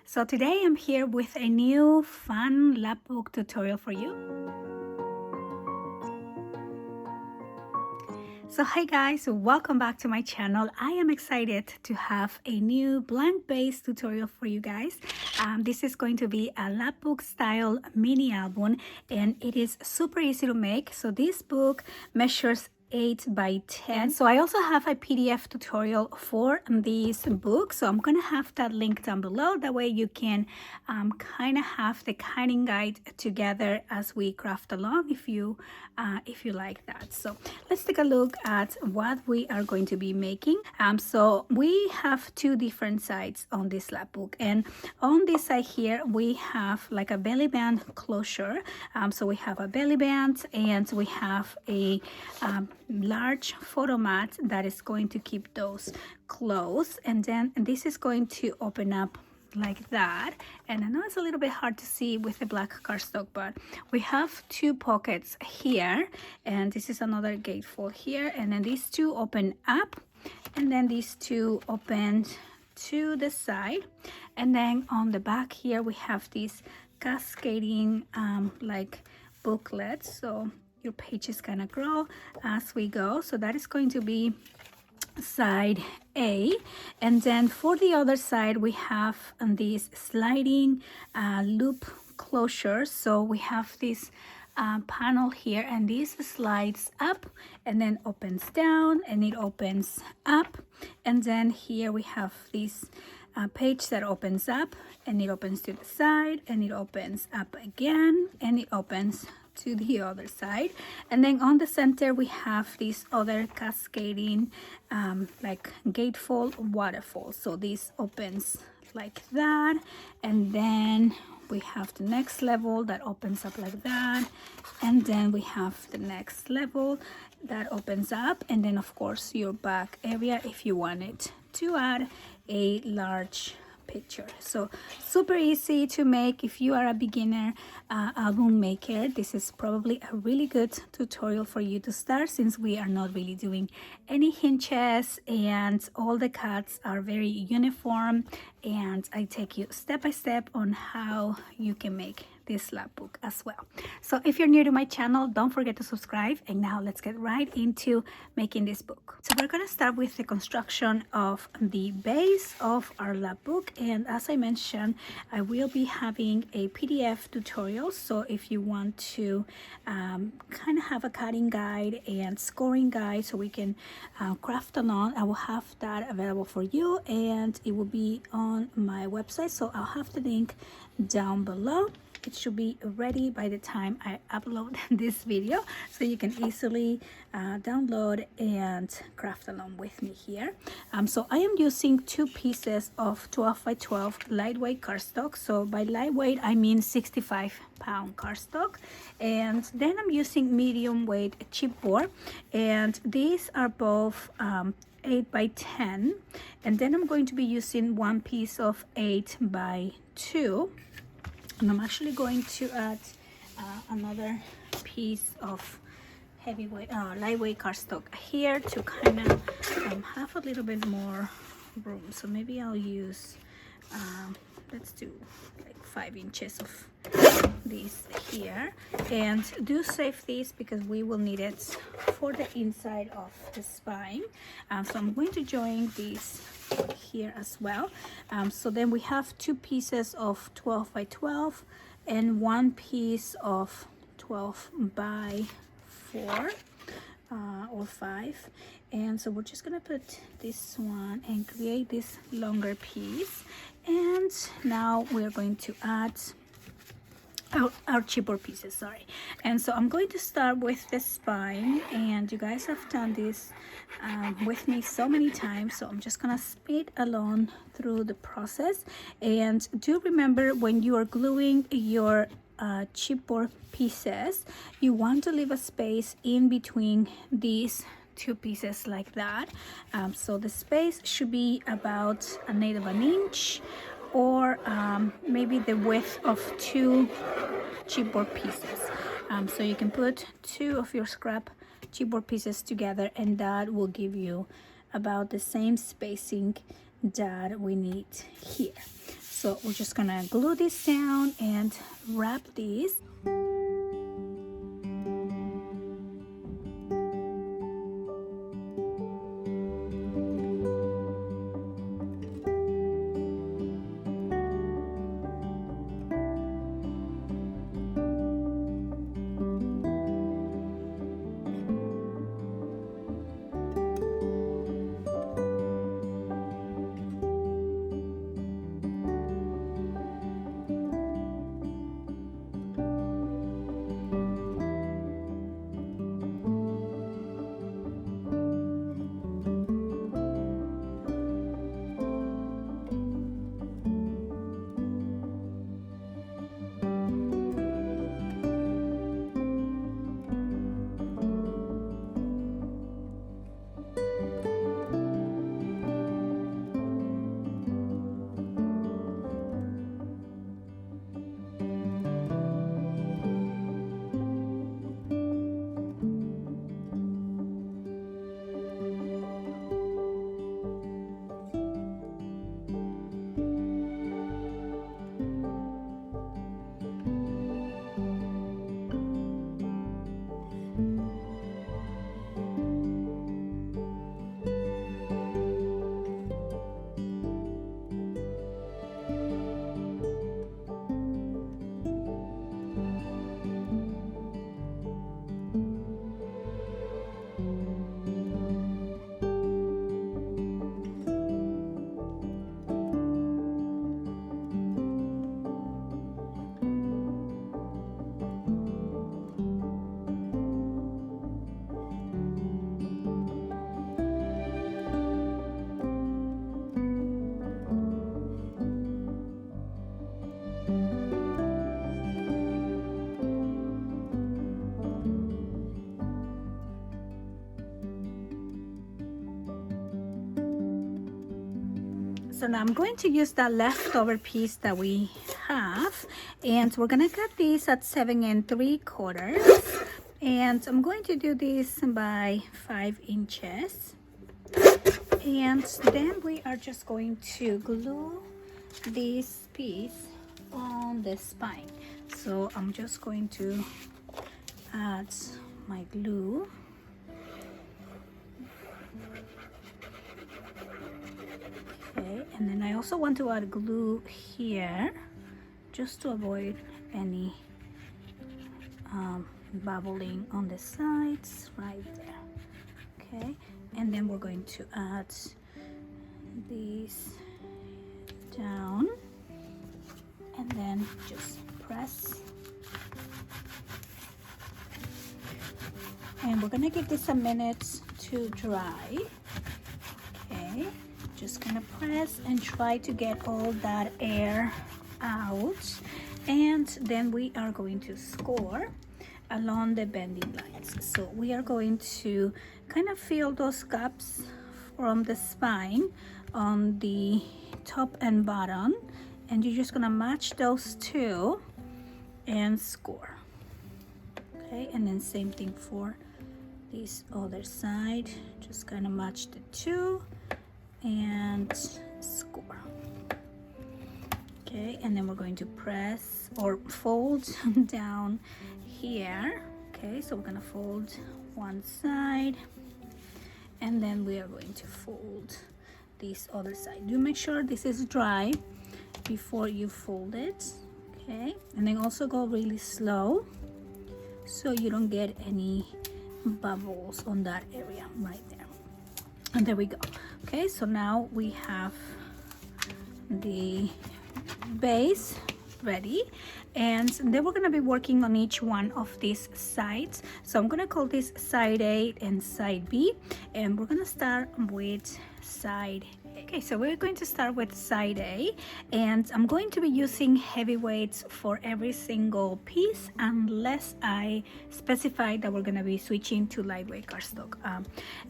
So today I'm here with a new fun Lapbook tutorial for you. So hi guys, welcome back to my channel. I am excited to have a new blank base tutorial for you guys. This is going to be a Lapbook style mini album and it is super easy to make. So this book measures 8 by 10. So I also have a PDF tutorial for this book, so I'm gonna have that link down below. That way you can kind of have the cutting guide together as we craft along if you like that. So let's take a look at what we are going to be making. So we have two different sides on this Lapbook, and on this side here we have like a belly band closure. So we have a belly band and we have a large photo mat that is going to keep those closed, and then this is going to open up like that. And I know it's a little bit hard to see with the black cardstock, but we have two pockets here, and this is another gatefold here, and then these two open up, and then these two open to the side, and then on the back here we have these cascading like booklets, so your pages kind of grow as we go. So that is going to be side A, and then for the other side we have these sliding loop closures. So we have this panel here, and this slides up and then opens down, and it opens up, and then here we have this page that opens up, and it opens to the side, and it opens up again, and it opens to the other side. And then on the center we have this other cascading like gatefold waterfall. So this opens like that, and then we have the next level that opens up like that, and then we have the next level that opens up, and then of course your back area if you wanted to add a large picture. So super easy to make. If you are a beginner album maker, this is probably a really good tutorial for you to start, since we are not really doing any hinges and all the cuts are very uniform, and I take you step by step on how you can make this Lapbook as well. So if you're new to my channel, don't forget to subscribe, and now let's get right into making this book. So we're going to start with the construction of the base of our Lapbook, and as I mentioned, I will be having a PDF tutorial. So if you want to kind of have a cutting guide and scoring guide so we can craft along, I will have that available for you, and it will be on my website. So I'll have the link down below. It should be ready by the time I upload this video, so you can easily download and craft along with me here. So I am using two pieces of 12 by 12 lightweight cardstock. So by lightweight I mean 65-pound cardstock, and then I'm using medium weight chipboard, and these are both 8 by 10, and then I'm going to be using one piece of 8 by 2. And I'm actually going to add another piece of lightweight cardstock here to kind of have a little bit more room. So maybe I'll use, let's do like 5 inches of this here, and do save these because we will need it for the inside of the spine. So I'm going to join these here as well. So then we have two pieces of 12 by 12 and one piece of 12 by 4 or 5, and so we're just gonna put this one and create this longer piece. And now we're going to add our chipboard pieces, sorry. And so I'm going to start with the spine, and you guys have done this with me so many times, so I'm just gonna speed along through the process. And do remember, when you are gluing your chipboard pieces, you want to leave a space in between these two pieces like that. So the space should be about 1/8 of an inch, or maybe the width of 2 chipboard pieces. So you can put 2 of your scrap chipboard pieces together, and that will give you about the same spacing that we need here. So we're just gonna glue this down and wrap these. So now I'm going to use that leftover piece that we have, and we're gonna cut this at 7 3/4, and I'm going to do this by 5 inches, and then we are just going to glue this piece on the spine. So I'm just going to add my glue. Okay, and then I also want to add glue here just to avoid any bubbling on the sides right there. Okay, and then we're going to add these down and then just press, and we're gonna give this a minute to dry. Okay, just gonna press and try to get all that air out, and then we are going to score along the bending lines. So we are going to kind of fill those gaps from the spine on the top and bottom, and you're just gonna match those two and score. Okay, and then same thing for this other side, just kind of match the two and score. Okay, and then we're going to press or fold down here. Okay, so we're gonna fold one side, and then we are going to fold this other side. Do make sure this is dry before you fold it. Okay, and then also go really slow so you don't get any bubbles on that area right there. And there we go. Okay, so now we have the base ready, and then we're going to be working on each one of these sides. So I'm going to call this side A and side B, and we're going to start with side A. Okay, so we're going to start with side A, and I'm going to be using heavy weights for every single piece unless I specify that we're going to be switching to lightweight cardstock.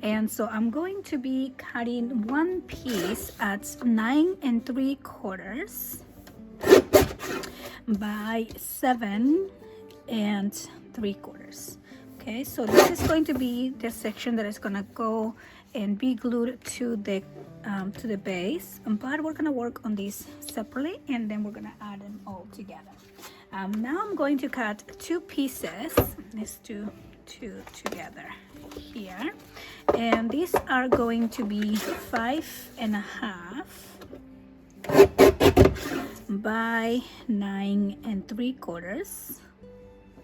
And so I'm going to be cutting one piece at 9 3/4 by 7 3/4. Okay, so this is going to be the section that is going to go and be glued to the base, but we're gonna work on these separately, and then we're gonna add them all together. Now I'm going to cut 2 pieces. Let's do 2 together here, and these are going to be 5.5 by 9 3/4.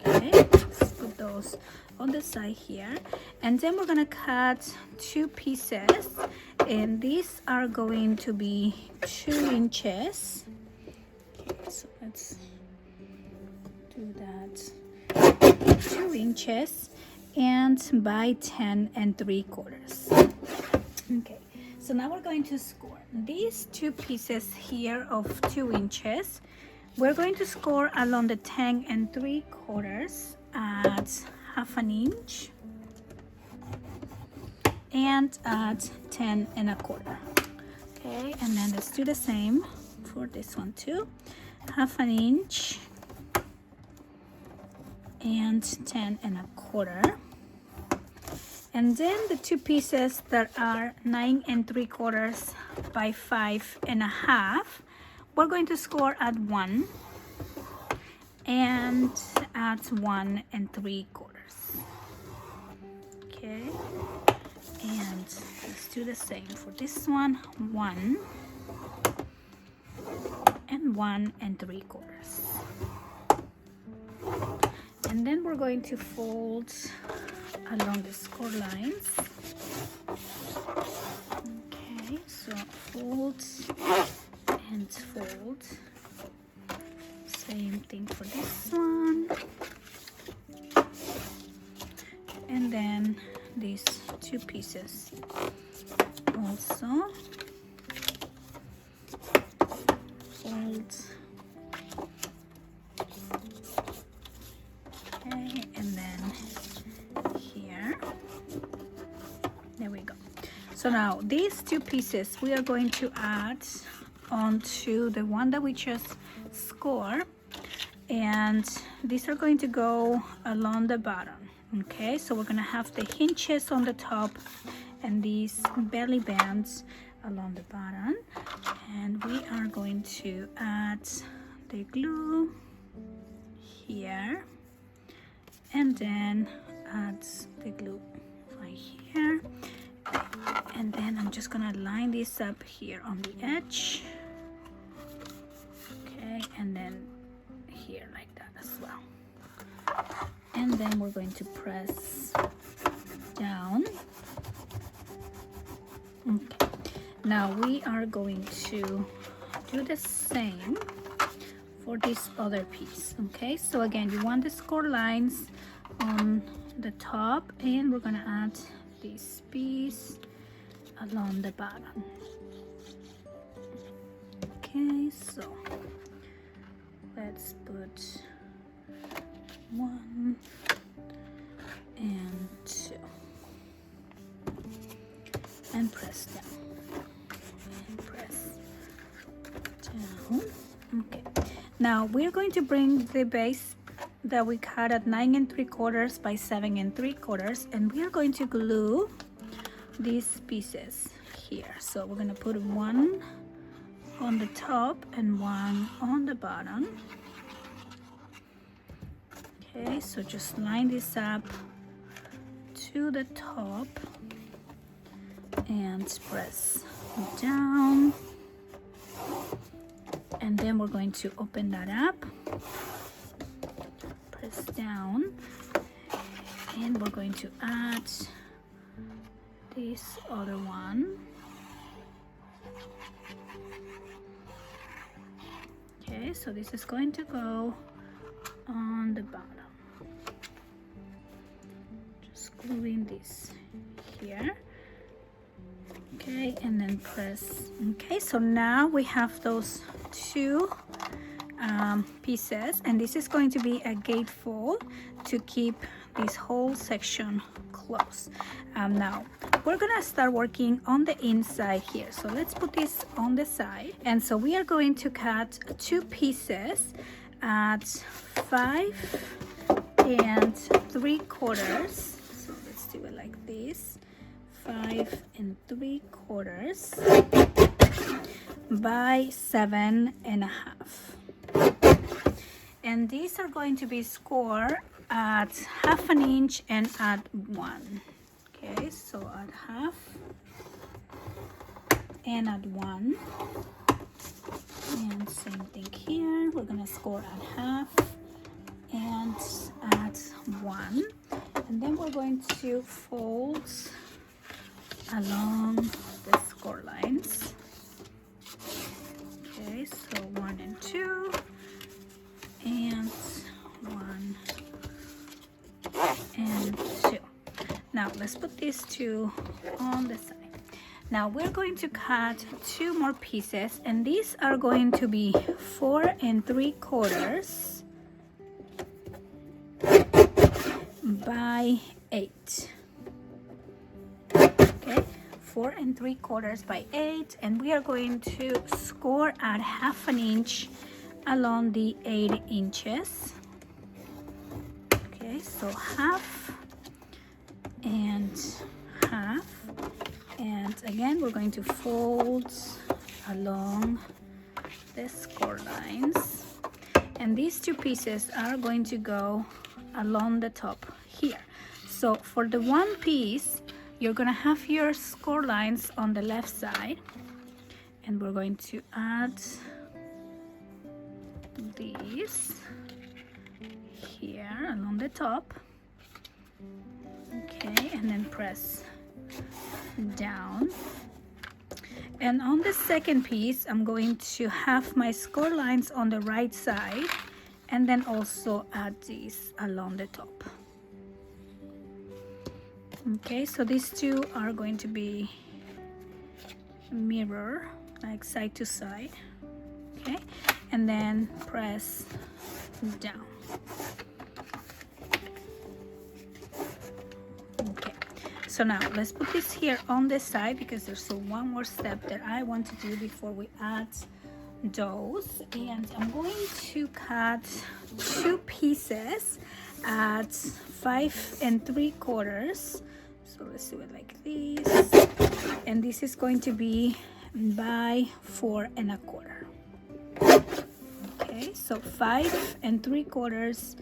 Okay, let's put those on the side here, and then we're gonna cut 2 pieces, and these are going to be 2 inches. Okay, so let's do that. 2 inches and by 10 3/4. Okay, so now we're going to score these 2 pieces here of 2 inches. We're going to score along the 10 3/4 at 1/2 inch and at 10 1/4. Okay, and then let's do the same for this one too. 1/2 inch and 10 1/4. And then the 2 pieces that are 9 3/4 by 5.5, we're going to score at 1 and at 1 3/4. Okay, and let's do the same for this one. 1 and 1 3/4. And then we're going to fold along the score lines. Okay, so fold and fold. Same thing for this one. And then these 2 pieces also. Fold. Okay, and then here. There we go. So now these 2 pieces we are going to add onto the one that we just scored, and these are going to go along the bottom. Okay, so we're gonna have the hinges on the top and these belly bands along the bottom, and we are going to add the glue here, and then add the glue right here, and then I'm just gonna line this up here on the edge. Okay, and then here like that as well, and then we're going to press down. Okay, now we are going to do the same for this other piece. Okay, so again, you want the score lines on the top, and we're gonna add this piece along the bottom. Okay, so let's put 1 and 2 and press down and press down. Okay, now we're going to bring the base that we cut at 9 3/4 by 7 3/4, and we are going to glue these pieces here. So we're going to put 1 on the top and 1 on the bottom. Okay, so just line this up to the top and press down, and then we're going to open that up, press down, and we're going to add this other one. Okay, so this is going to go on the bottom. Just gluing this here. Okay, and then press. Okay, so now we have those 2 pieces, and this is going to be a gatefold to keep this whole section closed. Now we're gonna start working on the inside here, so let's put this on the side. And so we are going to cut 2 pieces at 5 3/4. So let's do it like this. 5 3/4 by 7 1/2. And these are going to be scored at 1/2 inch and at 1. Okay, so at 1/2 and at 1. And same thing here, we're gonna score at 1/2 and at 1. And then we're going to fold along the score lines. Okay, so 1 and 2 and 1 and 2. Now let's put these two on the side. Now we're going to cut 2 more pieces, and these are going to be 4 3/4 by 8. Okay, 4 3/4 by 8, and we are going to score at 1/2 inch along the 8 inches. Okay, so 1/2 and 1/2, and again we're going to fold along the score lines, and these 2 pieces are going to go along the top here. So for the one piece, you're gonna have your score lines on the left side, and we're going to add these here along the top. Okay, and then press down. And on the second piece, I'm going to have my score lines on the right side, and then also add these along the top. Okay, so these 2 are going to be mirror, like side to side. Okay, and then press down. Okay, so now let's put this here on the side, because there's one more step that I want to do before we add those. And I'm going to cut 2 pieces at 5 3/4. So let's do it like this, and this is going to be by 4 1/4. Okay, so 5 3/4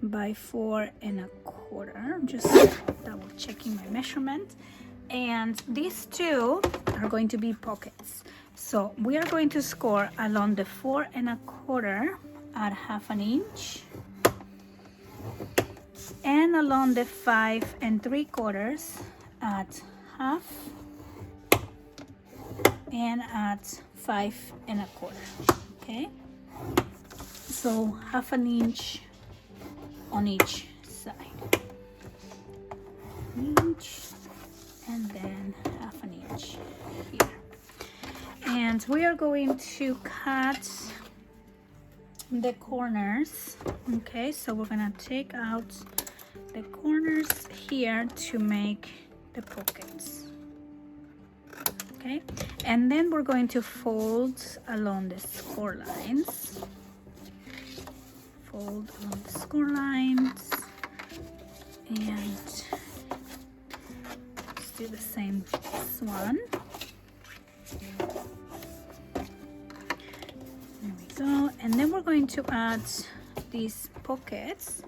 by 4 1/4. I'm just double checking my measurement. And these 2 are going to be pockets. So we are going to score along the 4 1/4 at 1/2 inch, and along the 5 3/4 at 1/2, and at 5 1/4. Okay, so 1/2 inch on each side, inch, and then 1/2 inch here. And we are going to cut the corners. Okay, so we're gonna take out the corners here to make the pockets. Okay, and then we're going to fold along the score lines. Fold along the score lines, and let's do the same this one. There we go. And then we're going to add these pockets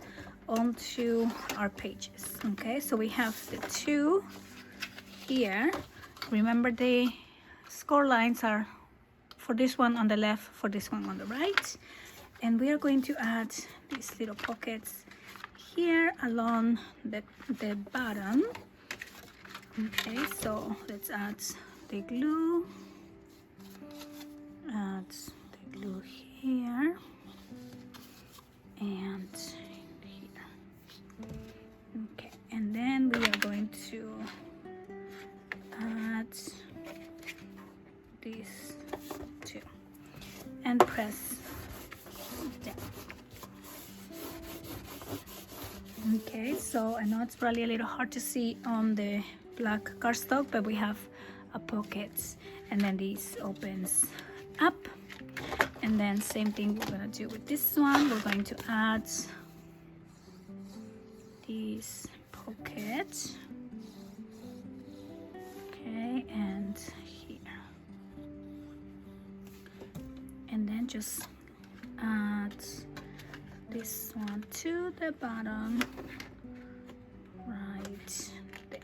onto our pages. Okay, so we have the 2 here. Remember, the score lines are for this one on the left, for this one on the right. And we are going to add these little pockets here along the bottom. Okay, so let's add the glue. Add the glue here and here. Okay, and then we are going to add these 2 and press down. Okay, so I know it's probably a little hard to see on the black cardstock, but we have a pocket, and then this opens up. And then same thing we're gonna do with this one. We're going to add this pocket Okay, and here, and then just add this one to the bottom right there.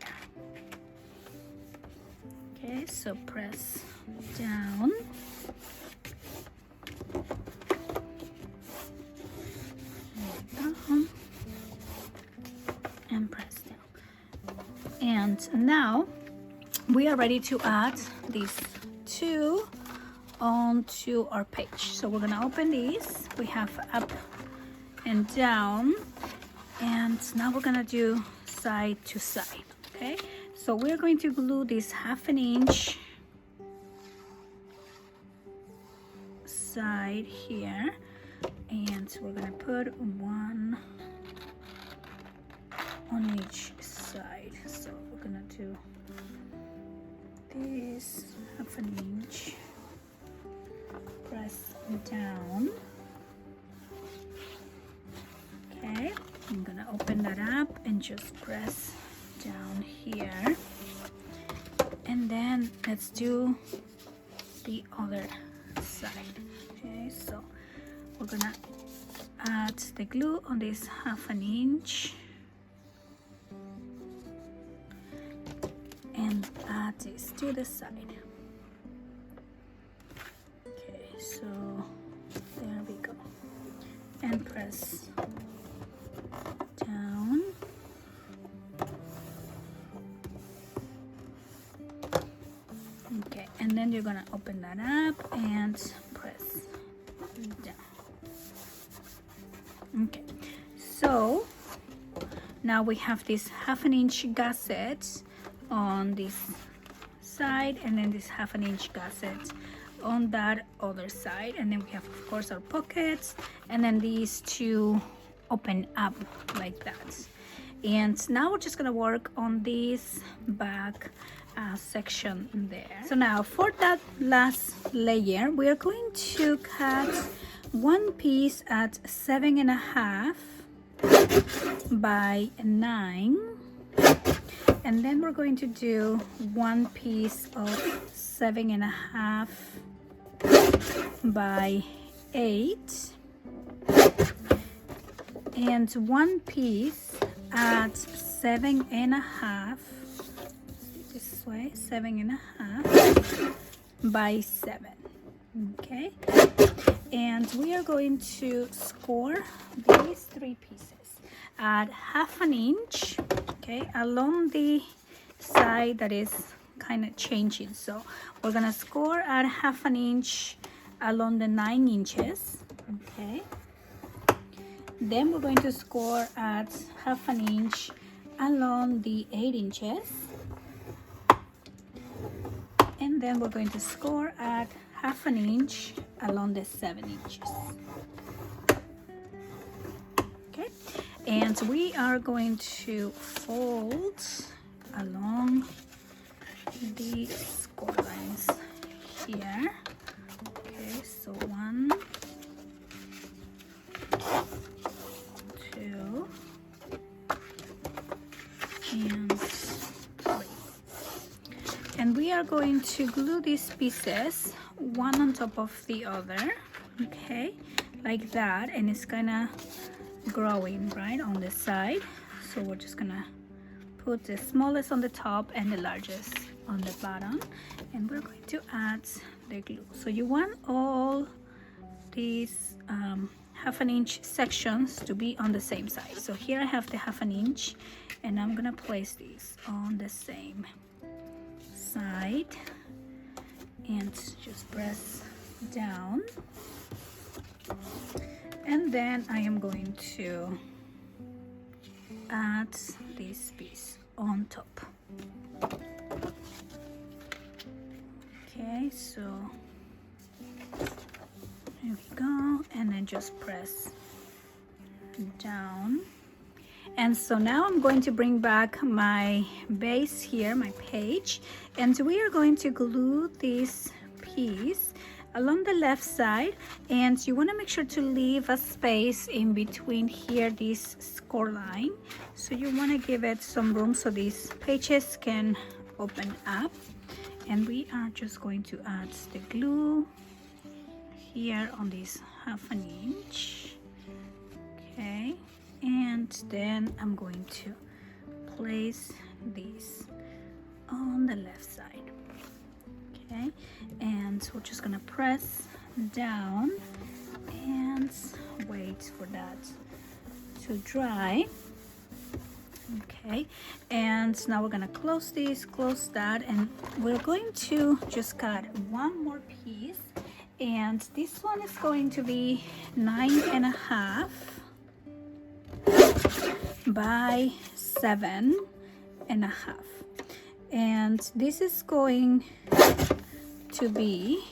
Okay, so press down. And press down. And now we are ready to add these two onto our page. So we're gonna open these. We have up and down, and now we're gonna do side to side. Okay, so we're going to glue this 1/2 inch side here, and we're gonna put one on each side. So we're gonna do this 1/2 inch, press down. Okay, I'm gonna open that up and just press down here, and then let's do the other side. Okay, so we're gonna add the glue on this 1/2 inch and add this to the side. Okay, so there we go, and press down. Okay, and then you're gonna open that up and press down. Okay, so now we have this 1/2 inch gusset on this side, and then this 1/2 inch gusset on that other side, and then we have, of course, our pockets, and then these two open up like that. And now we're just gonna work on this back section there. So now for that last layer, we are going to cut one piece at 7.5 by 9, and then we're going to do one piece of 7.5 by 8, and one piece at 7.5, this way, 7.5 by 7. Okay, and we are going to score these 3 pieces at 1/2 inch, okay, along the side that is kind of changing. So we're gonna score at 1/2 inch along the 9 inches. Okay, then we're going to score at 1/2 inch along the 8 inches, and then we're going to score at 1/2 inch along the 7 inches. Okay, and we are going to fold along the score lines here. Okay, so 1, 2, and 3. And we are going to glue these pieces one on top of the other, okay, like that, and it's kind of growing right on the side. So we're just gonna put the smallest on the top and the largest on the bottom, and we're going to add the glue. So you want all these 1/2 inch sections to be on the same side. So here I have the 1/2 inch, and I'm gonna place these on the same side and just press down, and then I am going to add this piece on top. Okay, so here we go, and then just press down. And so now I'm going to bring back my base here, my page, and we are going to glue this piece along the left side, and you want to make sure to leave a space in between here, this score line. So you want to give it some room so these pages can open up, and we are just going to add the glue here on this 1/2 inch. Okay, and then I'm going to place this on the left side. Okay, and we're just gonna press down and wait for that to dry. Okay, and now we're gonna close this, close that, and we're going to just cut one more piece, and this one is going to be 9.5 by 7.5, and this is going to be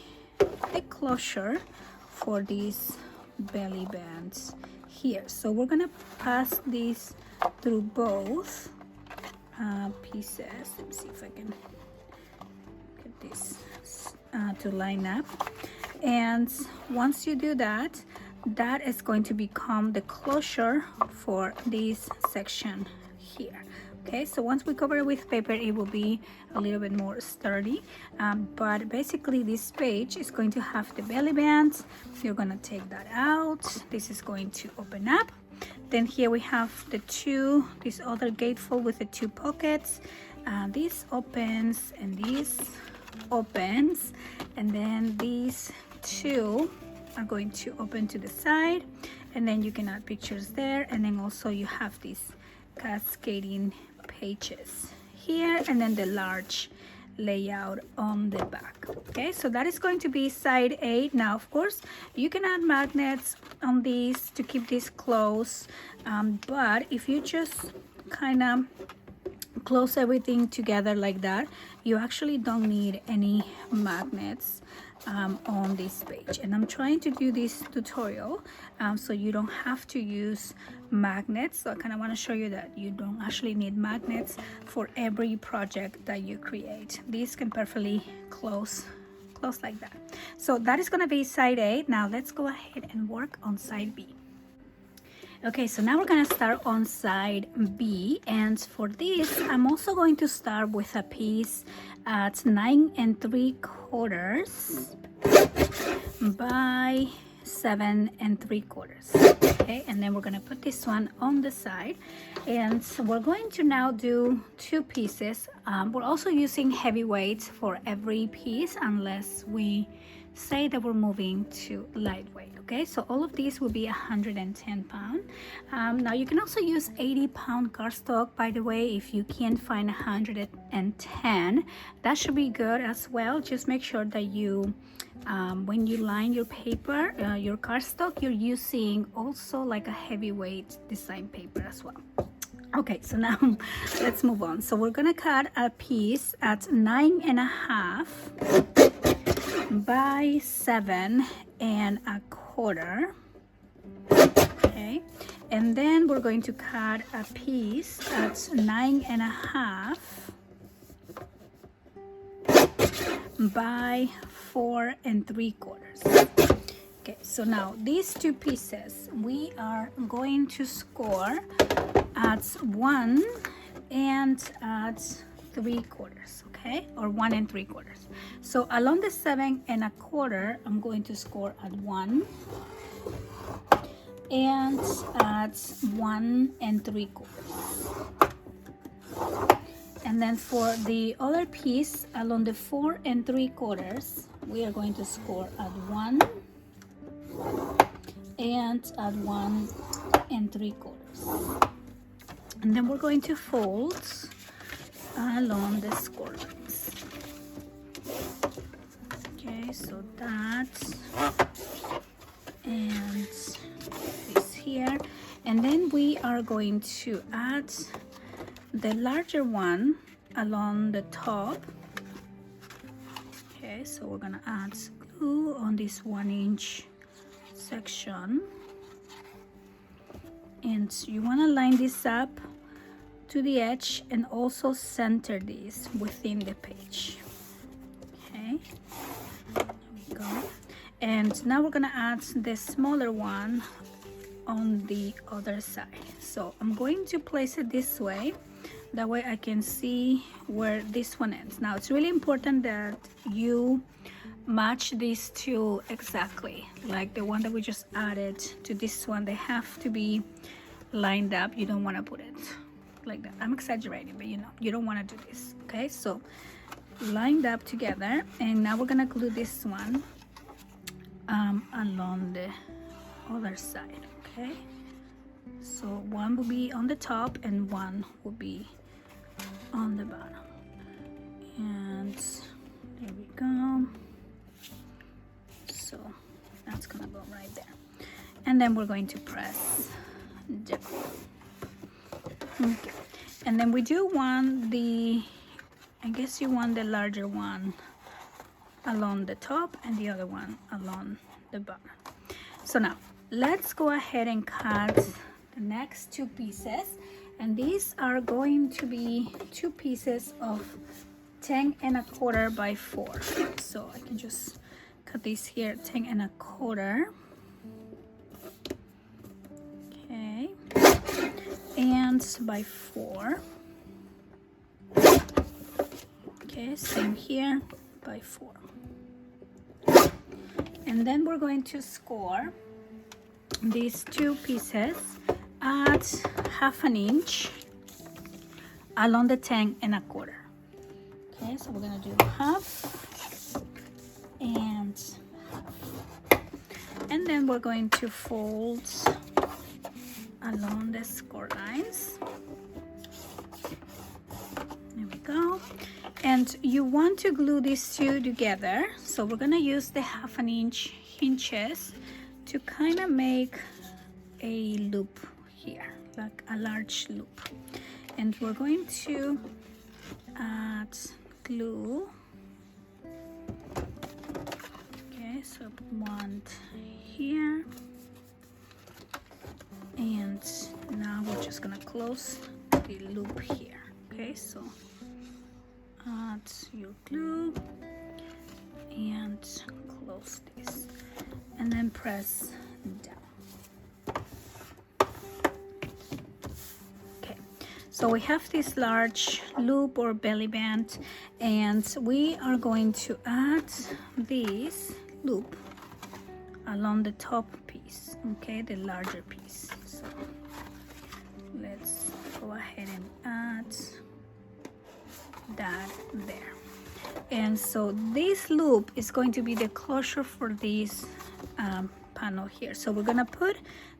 a closure for these belly bands here. So we're gonna pass this through both pieces. Let me see if I can get this to line up, and once you do that, that is going to become the closure for this section here. Okay, so once we cover it with paper, it will be a little bit more sturdy, but basically this page is going to have the belly bands. You're gonna take that out. This is going to open up. Then here we have this other gatefold with the 2 pockets. This opens and this opens, and then these 2 are going to open to the side, and then you can add pictures there, and then also you have these cascading pages here, and then the large layout on the back. Okay, so that is going to be side A. Now of course you can add magnets on these to keep this closed, but if you just kind of close everything together like that, you actually don't need any magnets on this page. And I'm trying to do this tutorial so you don't have to use magnets. So I kind of want to show you that you don't actually need magnets for every project that you create. These can perfectly close like that. So that is going to be side A. Now let's go ahead and work on side B. Okay, so now we're gonna start on side B, and for this I'm also going to start with a piece at 9 3/4 by 7 3/4. Okay, and then we're gonna put this one on the side, and we're going to now do 2 pieces. We're also using heavy weights for every piece unless we say that we're moving to lightweight. Okay, so all of these will be 110 pounds. Now you can also use 80-pound cardstock, by the way. If you can't find 110, that should be good as well. Just make sure that you when you line your paper, your cardstock, you're using also like a heavyweight design paper as well. Okay, so now let's move on. So we're gonna cut a piece at 9.5 by 7 1/4. Okay, and then we're going to cut a piece at 9.5 by 4 3/4. Okay, so now these 2 pieces we are going to score at 1 and at 3/4. Okay, or 1 3/4. So along the 7 1/4, I'm going to score at 1 and at 1 3/4. And then for the other piece along the 4 3/4, we are going to score at 1 and at 1 3/4. And then we're going to fold along the score lines. Okay, so that and this here, and then we are going to add the larger one along the top. Okay, so we're gonna add glue on this 1-inch section, and you want to line this up to the edge and also center this within the page. Okay, there we go. And now we're gonna add the smaller one on the other side. So I'm going to place it this way. That way I can see where this one ends. Now it's really important that you match these two exactly, like the one that we just added to this one. They have to be lined up. You don't want to put it like that. I'm exaggerating, but you know, you don't want to do this. Okay, so lined up together, and now we're gonna glue this one along the other side. Okay, so one will be on the top and one will be on the bottom, and there we go. So that's gonna go right there, and then we're going to press down. Okay, and then we do want the, I guess you want the larger one along the top and the other one along the bottom. So now let's go ahead and cut the next two pieces, and these are going to be two pieces of 10 1/4 by 4. So I can just cut these here 10 1/4. Okay, and by 4. Okay, same here, by 4. And then we're going to score these two pieces at 1/2 inch along the 10 1/4. Okay, so we're gonna do 1/2 and 1/2. And then we're going to fold along the score lines. There we go. And you want to glue these two together, so we're gonna use the 1/2 inch hinges to kind of make a loop here, like a large loop. And we're going to add glue. Okay, so one here, and now we're just gonna close the loop here. Okay, so add your glue and close this, and then press down. Okay, so we have this large loop or belly band, and we are going to add this loop along the top piece, okay, the larger piece. So let's go ahead and add that there. And so this loop is going to be the closure for this panel here. So we're gonna put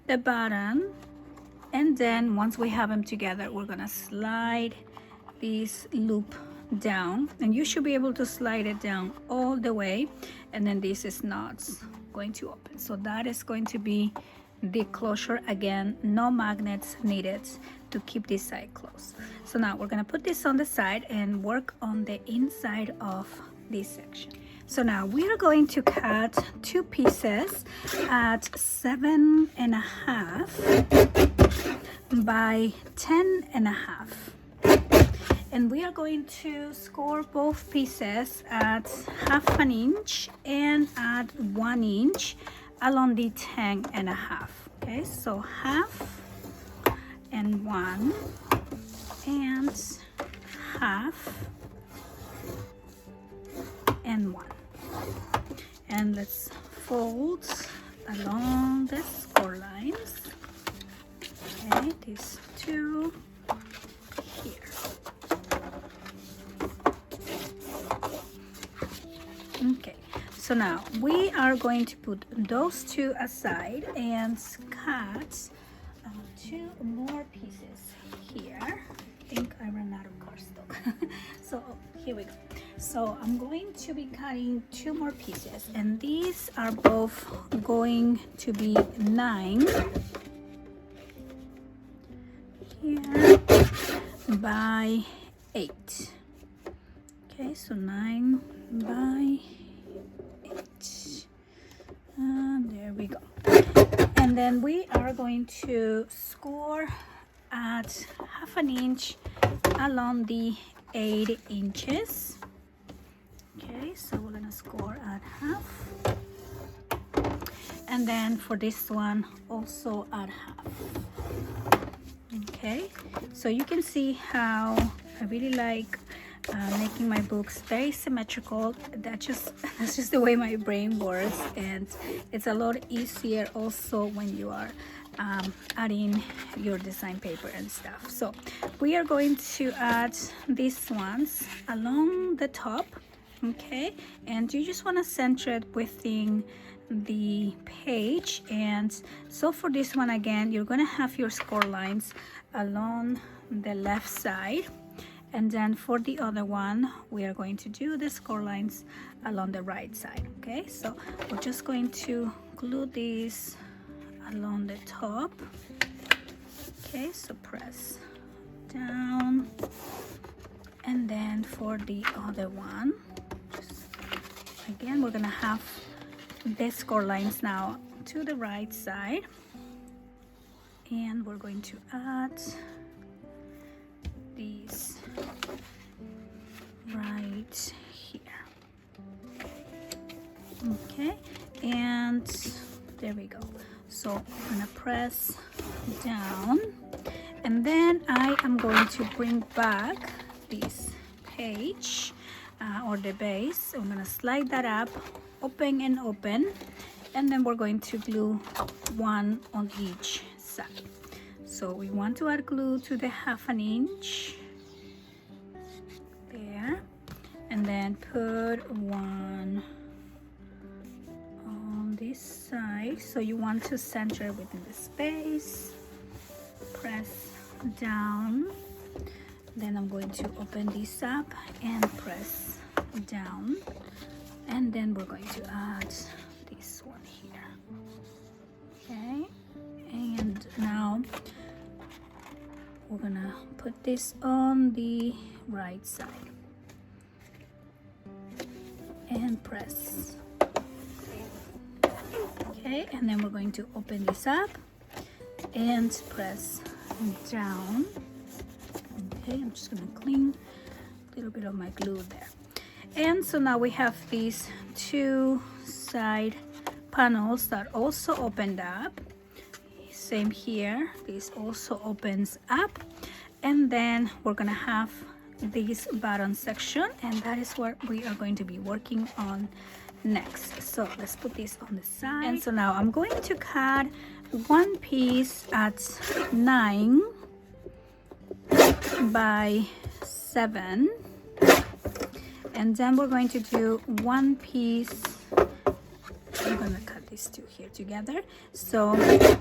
the bottom, and then once we have them together, we're gonna slide this loop down, and you should be able to slide it down all the way, and then this is not going to open. So that is going to be the closure. Again, no magnets needed to keep this side closed. So now we're gonna put this on the side and work on the inside of this section. So now we are going to cut two pieces at 7 1/2 by 10 1/2. And we are going to score both pieces at 1/2 inch and at 1 inch along the 10 1/2. Okay, so 1/2 and 1 and 1/2 and 1. And let's fold along the score lines. Okay, these two here. Okay, so now we are going to put those two aside and cut two more pieces here. I think I ran out of cardstock. So here we go. So I'm going to be cutting two more pieces, and these are both going to be 9 here by 8. Okay, so 9 by 8. There we go. And then we are going to score at 1/2 inch along the 8 inches. Okay, so we're gonna score at 1/2, and then for this one also at 1/2. Okay, so you can see how I really like making my books very symmetrical. That's just the way my brain works, and it's a lot easier also when you are adding your design paper and stuff. So we are going to add these ones along the top. Okay, and you just want to center it within the page. And so for this one, again, you're going to have your score lines along the left side, and then for the other one we are going to do the score lines along the right side. Okay, so we're just going to glue these along the top. Okay, so press down, and then for the other one, again, we're gonna have the score lines now to the right side, and we're going to add these right here. Okay, and there we go. So I'm gonna press down, and then I am going to bring back this page or the base. I'm gonna slide that up, open and open, and then we're going to glue one on each side. So we want to add glue to the 1/2 inch there, and then put one on this side. So you want to center within the space, press down, then I'm going to open this up and press down, and then we're going to add this one here. Okay, and now we're gonna put this on the right side and press. Okay, and then we're going to open this up and press down. Okay, I'm just gonna clean a little bit of my glue there. And so now we have these two side panels that also opened up. Same here, this also opens up, and then we're gonna have this bottom section, and that is what we are going to be working on next. So let's put this on the side. And so now I'm going to cut one piece at 9 by 7, and then we're going to do one piece. I'm gonna cut these two here together. So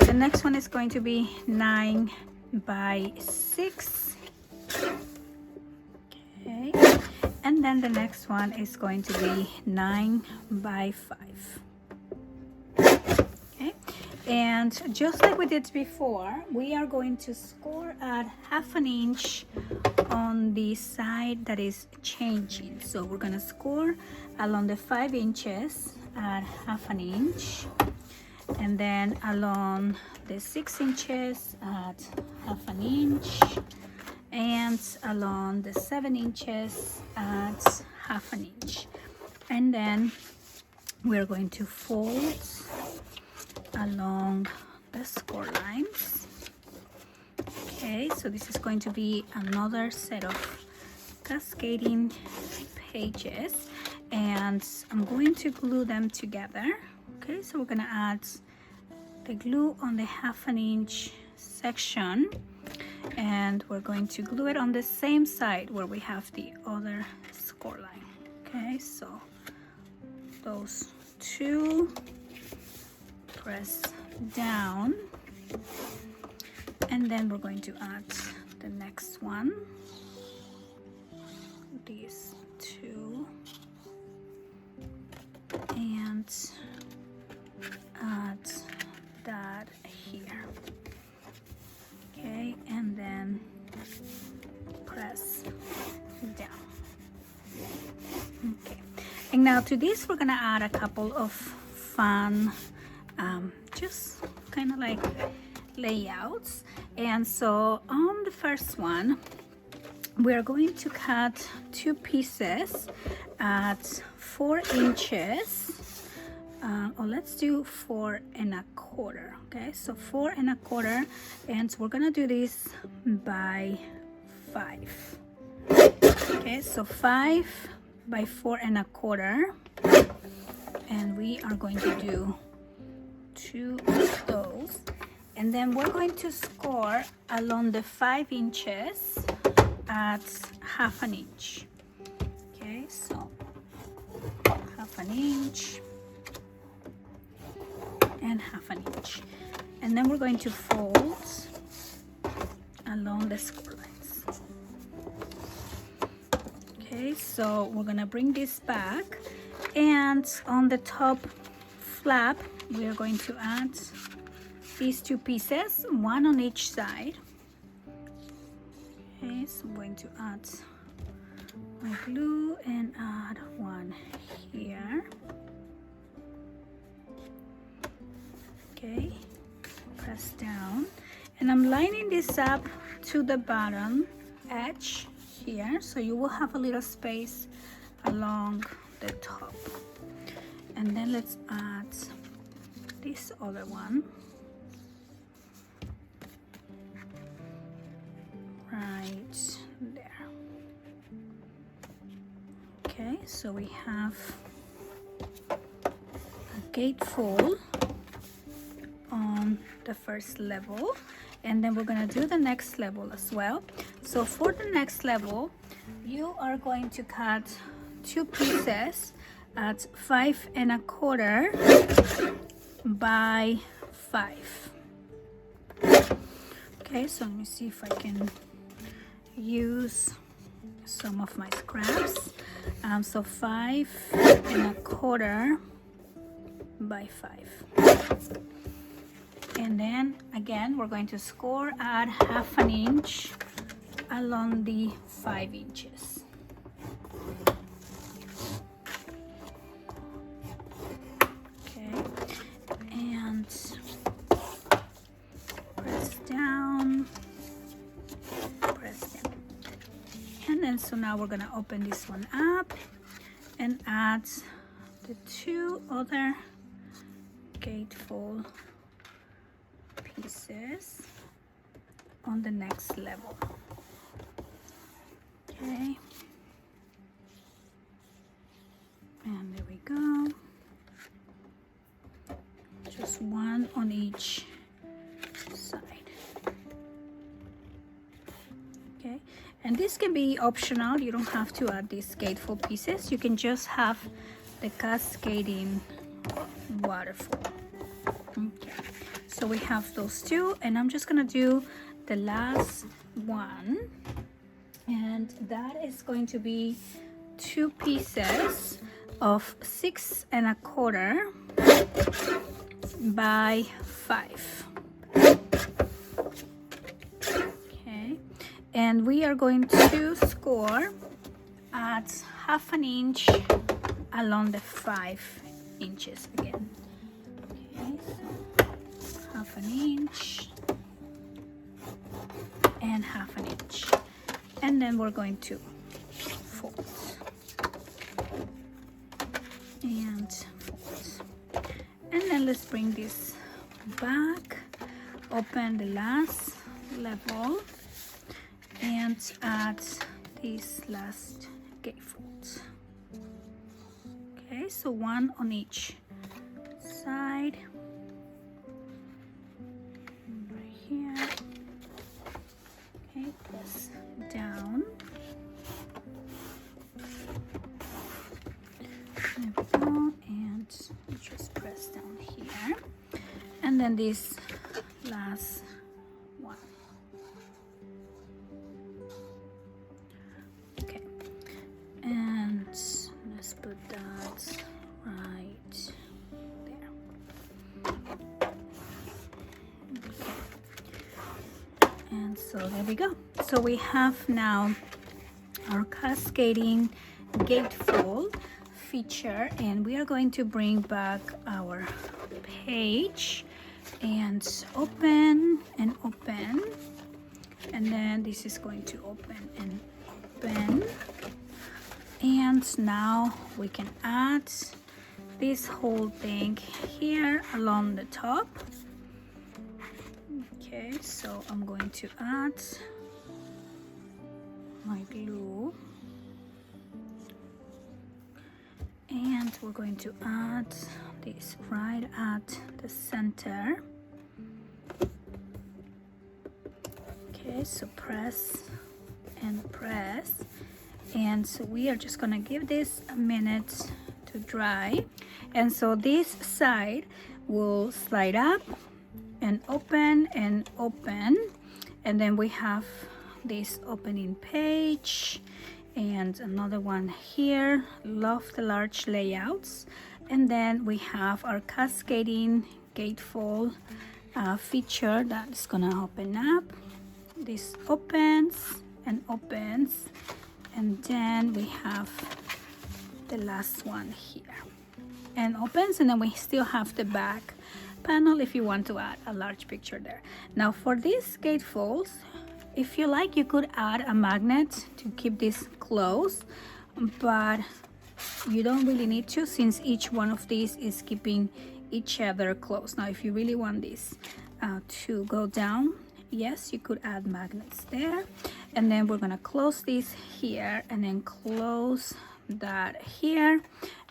the next one is going to be 9 by 6. Okay, and then the next one is going to be 9 by 5. Okay, and just like we did before, we are going to score at 1/2 inch on the side that is changing. So we're gonna score along the 5 inches at 1/2 inch, and then along the 6 inches at 1/2 inch, and along the 7 inches at 1/2 inch. And then we're going to fold along the score lines. Okay, so this is going to be another set of cascading pages, and I'm going to glue them together. Okay, so we're gonna add the glue on the 1/2 inch section, and we're going to glue it on the same side where we have the other score line. Okay, so those two, press down, and then we're going to add the next one, these two, and add that here. Okay, and then press down. Okay, and now to this we're gonna add a couple of fun just kind of like layouts. And so on the first one, we are going to cut two pieces at 4 inches or let's do 4 1/4. Okay, so 4 1/4, and we're gonna do this by 5. Okay, so 5 by 4 1/4, and we are going to do 2 of those, and then we're going to score along the 5 inches at 1/2 inch. Okay, so 1/2 inch and 1/2 inch, and then we're going to fold along the score lines. Okay, so we're gonna bring this back, and on the top flap we are going to add these 2 pieces, one on each side. Okay, so I'm going to add my glue and add one here. Okay, press down, and I'm lining this up to the bottom edge here, so you will have a little space along the top. And then let's add this other one right there. Okay, so we have a gatefold on the first level, and then we're going to do the next level as well. So for the next level, you are going to cut 2 pieces at 5 1/4 by 5. Okay, so let me see if I can use some of my scraps. So 5 1/4 by 5. And then again, we're going to score at 1/2 inch along the 5 inches. Okay, and press down, and then so now we're gonna open this one up and add the 2 other gatefold pieces on the next level. Okay, and there we go, just one on each side. Okay, and this can be optional, you don't have to add these gatefold pieces, you can just have the cascading waterfall. Okay, so we have those 2, and I'm just gonna do the last one, and that is going to be 2 pieces of 6 1/4 by 5. Okay, and we are going to score at 1/2 inch along the 5 inches again. Okay, so 1/2 inch and 1/2 inch, and then we're going to fold and fold, and then let's bring this back, open the last level, and add these last gatefolds. Okay, so one on each side. Right here. Okay, press down. There we go, and just press down here, and then this last one. Okay, and let's put that right there. Okay. And so there we go. So we have now our cascading gatefold feature, and we are going to bring back our page and open and open, and then this is going to open and open, and now we can add this whole thing here along the top. Okay, so I'm going to add my glue, and we're going to add this right at the center. Okay, so press and press, and so we are just gonna give this a minute to dry. And so this side will slide up and open, and then we have this opening page and another one here. Love the large layouts. And then we have our cascading gatefold feature that's gonna open up. This opens and opens, and then we have the last one here and opens, and then we still have the back panel if you want to add a large picture there. Now for these gatefolds, if you like, you could add a magnet to keep this closed, but you don't really need to, since each one of these is keeping each other closed. Now if you really want this to go down, yes, you could add magnets there. And then we're gonna close this here, and then close that here,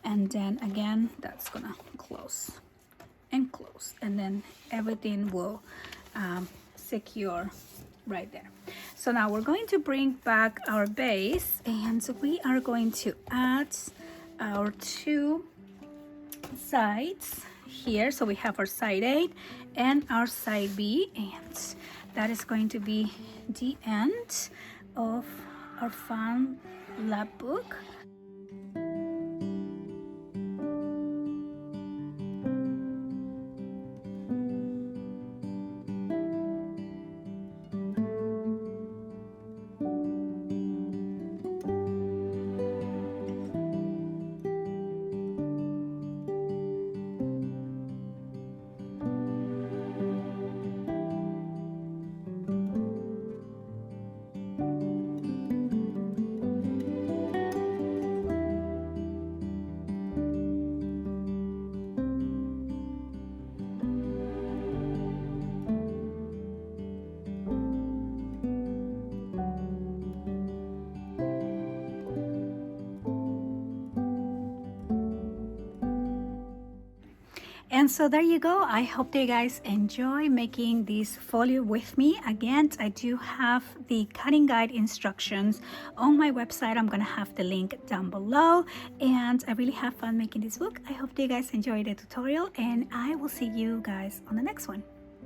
and then again that's gonna close and close, and then everything will secure right there. So now we're going to bring back our base, and we are going to add our two sides here. So we have our side A and our side B, and that is going to be the end of our fun lapbook. And so there you go. I hope that you guys enjoy making this folio with me. Again, I do have the cutting guide instructions on my website. I'm gonna have the link down below, and I really have fun making this book. I hope that you guys enjoyed the tutorial, and I will see you guys on the next one.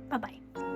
Bye bye.